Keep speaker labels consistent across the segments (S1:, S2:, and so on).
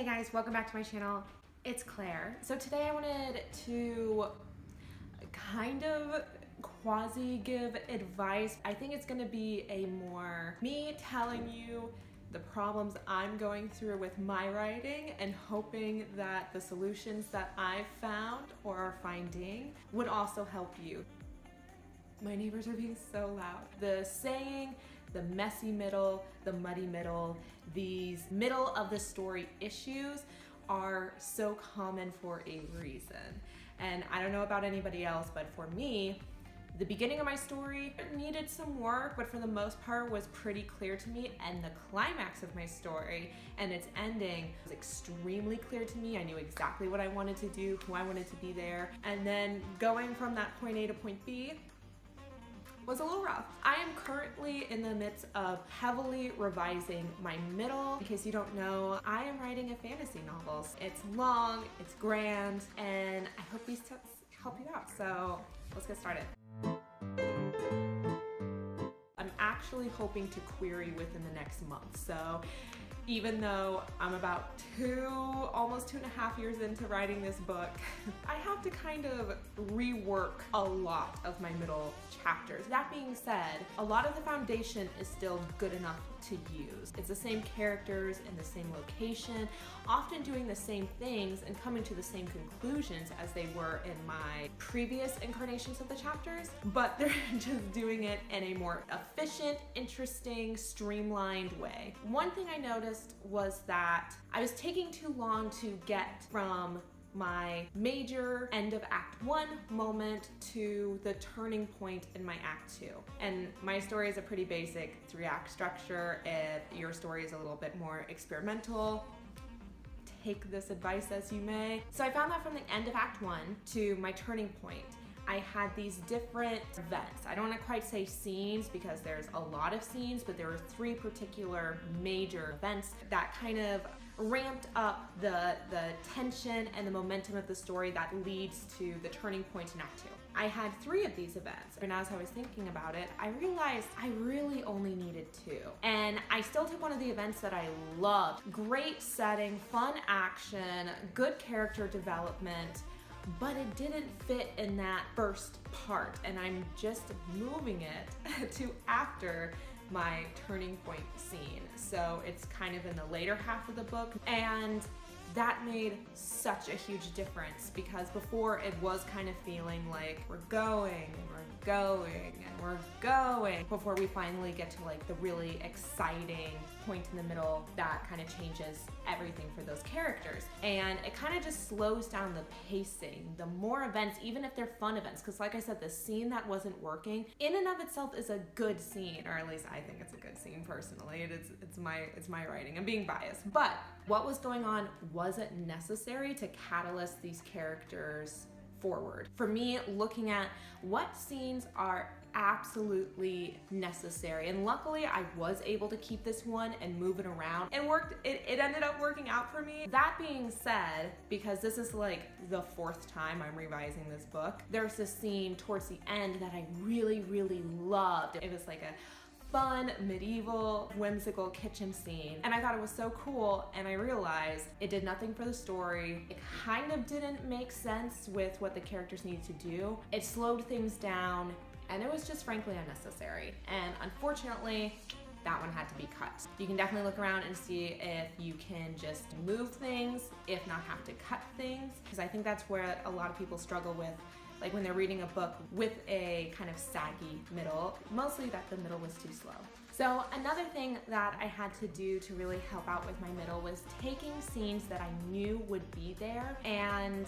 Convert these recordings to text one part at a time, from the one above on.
S1: Hey guys, welcome back to my channel. It's Claire. So today I wanted to kind of quasi give advice. I think it's gonna be a more me telling you the problems I'm going through with my writing and hoping that the solutions that I've found or are finding would also help you. My neighbors are being so loud. The saying, the messy middle, the muddy middle, these middle of the story issues are so common for a reason. And I don't know about anybody else, but for me, the beginning of my story needed some work, but for the most part was pretty clear to me, and the climax of my story and its ending was extremely clear to me. I knew exactly what I wanted to do, who I wanted to be there, and then going from that point A to point B was a little rough. I am currently in the midst of heavily revising my middle. In case you don't know, I am writing a fantasy novel. It's long, it's grand, and I hope these tips help you out. So let's get started. I'm actually hoping to query within the next month. So even though I'm about almost 2.5 years into writing this book, I have to kind of rework a lot of my middle chapters. That being said, a lot of the foundation is still good enough to use. It's the same characters in the same location, often doing the same things and coming to the same conclusions as they were in my previous incarnations of the chapters, but they're just doing it in a more efficient, interesting, streamlined way. One thing I noticed was that I was taking too long to get from my major end of Act 1 moment to the turning point in my Act 2. And my story is a pretty basic 3-act structure. If your story is a little bit more experimental, take this advice as you may. So I found that from the end of Act 1 to my turning point, I had these different events. I don't want to quite say scenes because there's a lot of scenes, but there were 3 particular major events that kind of ramped up the tension and the momentum of the story that leads to the turning point in Act 2. I had 3 of these events, and as I was thinking about it, I realized I really only needed 2. And I still took one of the events that I loved. Great setting, fun action, good character development, but it didn't fit in that first part, and I'm just moving it to after my turning point scene. So it's kind of in the later half of the book, and that made such a huge difference because before it was kind of feeling like we're going and we're going and we're going before we finally get to like the really exciting point in the middle that kind of changes everything for those characters. And it kind of just slows down the pacing. The more events, even if they're fun events, because like I said, the scene that wasn't working in and of itself is a good scene, or at least I think it's a good scene personally. It's my writing. I'm being biased. But what was going on wasn't necessary to catalyst these characters forward. For me, looking at what scenes are absolutely necessary, and luckily I was able to keep this one and move it around. It ended up working out for me. That being said, because this is like the 4th time I'm revising this book, there's this scene towards the end that I really loved. It was like a fun, medieval, whimsical kitchen scene. And I thought it was so cool, and I realized it did nothing for the story. It kind of didn't make sense with what the characters needed to do. It slowed things down, and it was just frankly unnecessary. And unfortunately, that one had to be cut. You can definitely look around and see if you can just move things, if not have to cut things, because I think that's where a lot of people struggle with, like when they're reading a book with a kind of saggy middle, mostly that the middle was too slow. So another thing that I had to do to really help out with my middle was taking scenes that I knew would be there and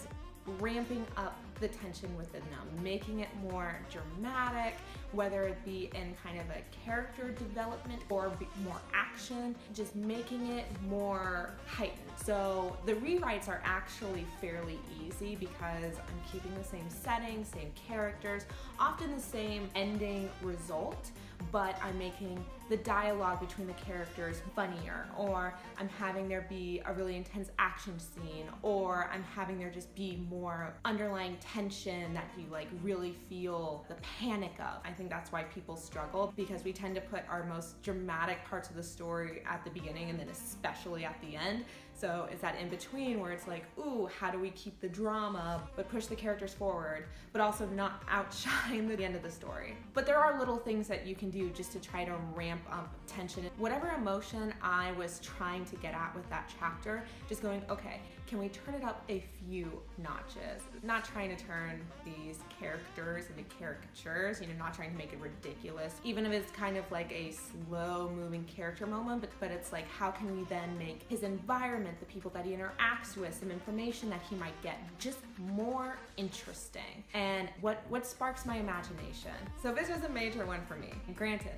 S1: ramping up the tension within them, making it more dramatic, whether it be in kind of a character development or more action, just making it more heightened. So the rewrites are actually fairly easy because I'm keeping the same setting, same characters, often the same ending result, but I'm making the dialogue between the characters funnier, or I'm having there be a really intense action scene, or I'm having there just be more underlying tension that you like really feel the panic of. I think that's why people struggle, because we tend to put our most dramatic parts of the story at the beginning and then especially at the end. So it's that in between where it's like, ooh, how do we keep the drama but push the characters forward, but also not outshine the end of the story. But there are little things that you can do just to try to ramp up tension. Whatever emotion I was trying to get at with that chapter, just going, okay, can we turn it up a few notches? Not trying to turn these characters into caricatures, not trying to make it ridiculous. Even if it's kind of like a slow moving character moment, but it's like, how can we then make his environment, the people that he interacts with, some information that he might get, just more interesting? And what sparks my imagination? So this was a major one for me. Granted,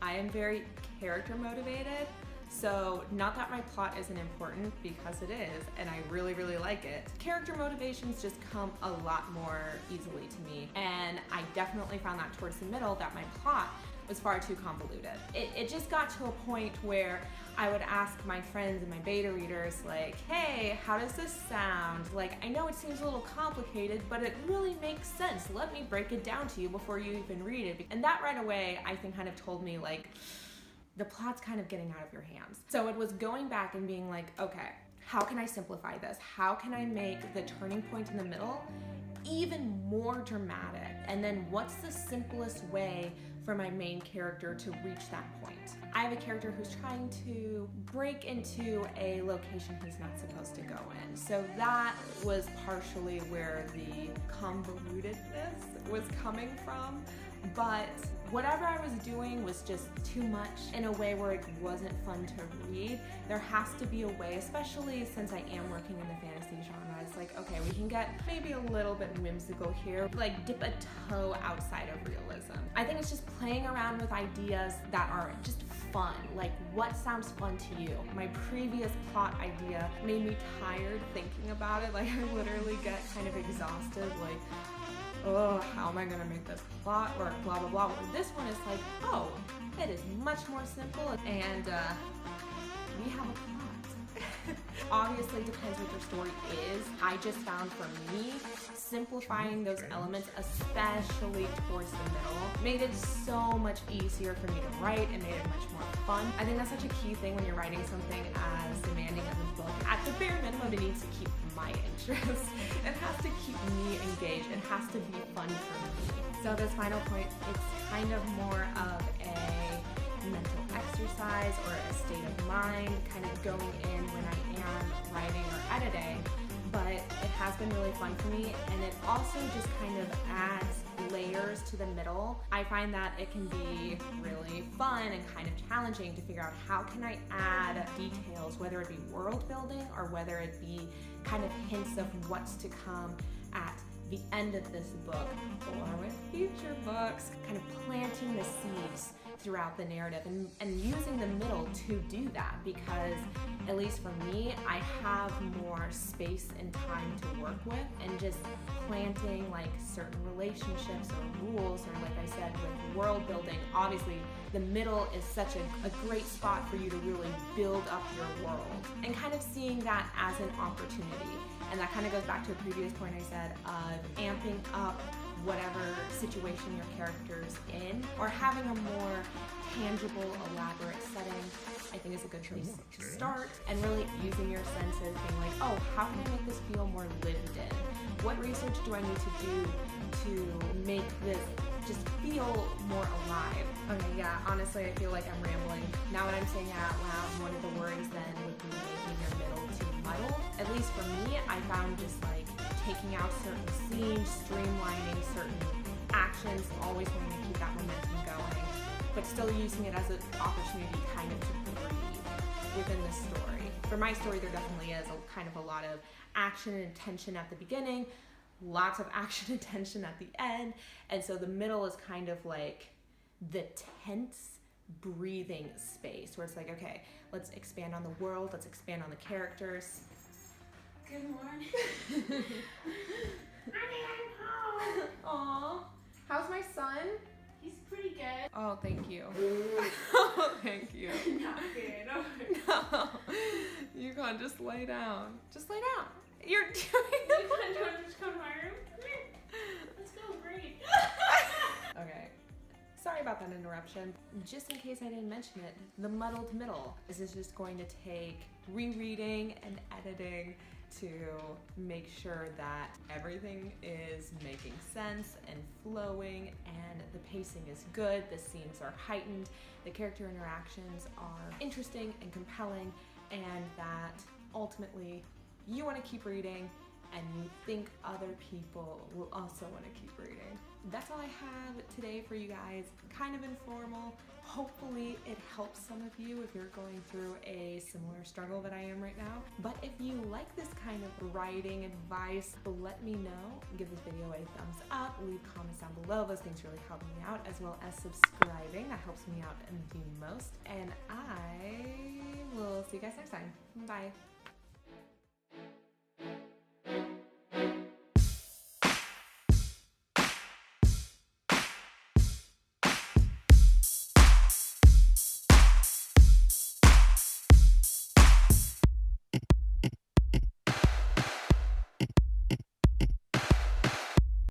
S1: I am very character motivated, so not that my plot isn't important, because it is, and I really, really like it. Character motivations just come a lot more easily to me, and I definitely found that towards the middle that my plot was far too convoluted. It just got to a point where I would ask my friends and my beta readers, like, hey, how does this sound? Like, I know it seems a little complicated, but it really makes sense. Let me break it down to you before you even read it. And that right away, I think, kind of told me, like, the plot's kind of getting out of your hands. So it was going back and being like, okay, how can I simplify this? How can I make the turning point in the middle even more dramatic? And then what's the simplest way for my main character to reach that point? I have a character who's trying to break into a location he's not supposed to go in. So that was partially where the convolutedness was coming from. But whatever I was doing was just too much in a way where it wasn't fun to read. There has to be a way, especially since I am working in the fantasy genre. It's like, okay, we can get maybe a little bit whimsical here, like dip a toe outside of realism. I think it's just playing around with ideas that are just fun. Like, what sounds fun to you? My previous plot idea made me tired thinking about it. Like, I literally get kind of exhausted, like, oh, how am I gonna make this plot work, blah, blah, blah. But this one is like, oh, it is much more simple, and we have a plot. Obviously, it depends what your story is. I just found, for me, simplifying those elements, especially towards the middle, made it so much easier for me to write and made it much more fun. I think that's such a key thing when you're writing something as demanding as a book. At the bare minimum, it needs to keep my interest. It has to keep me engaged. It has to be fun for me. So this final point, it's kind of more of a mental exercise or a state of mind, kind of going in when I am writing or editing. But it has been really fun for me, and it also just kind of adds layers to the middle. I find that it can be really fun and kind of challenging to figure out how can I add details, whether it be world building or whether it be kind of hints of what's to come at the end of this book or with future books, kind of planting the seeds throughout the narrative and using the middle to do that, because at least for me, I have more space and time to work with, and just planting like certain relationships or rules, or like I said, with world building, obviously the middle is such a great spot for you to really build up your world, and kind of seeing that as an opportunity. And that kind of goes back to a previous point I said of amping up whatever situation your character's in, or having a more tangible, elaborate setting, I think is a good place to start, and really using your senses, being like, oh, how can I make this feel more lived in? What research do I need to do to make this just feel more alive? Okay, yeah, honestly, I feel like I'm rambling. Now that I'm saying it out loud, one of the worries then would be making your middle too muddled. At least for me, I found just like taking out certain scenes, streamlining certain actions, always wanting to keep that momentum going, but still using it as an opportunity kind of to breathe within the story. For my story, there definitely is a kind of a lot of action and tension at the beginning, lots of action and tension at the end, and so the middle is kind of like the tense breathing space where it's like, okay, let's expand on the world, let's expand on the characters.
S2: Good morning.
S1: Honey, I'm home. Aw. How's my son?
S2: He's pretty good.
S1: Oh, thank you. Oh, thank you.
S2: Not good.
S1: No, you can't just lay down. Just lay down. You're doing
S2: You want to just come to my room? Come here. Let's go. Great.
S1: Okay. Sorry about that interruption. Just in case I didn't mention it, the muddled middle. This is just going to take rereading and editing to make sure that everything is making sense and flowing and the pacing is good, the scenes are heightened, the character interactions are interesting and compelling, and that ultimately you want to keep reading and you think other people will also want to keep reading. That's all I have today for you guys. Kind of informal. Hopefully it helps some of you if you're going through a similar struggle that I am right now. But if you like this kind of writing advice, let me know. Give this video a thumbs up, leave comments down below. Those things really help me out, as well as subscribing. That helps me out the most. And I will see you guys next time. Bye.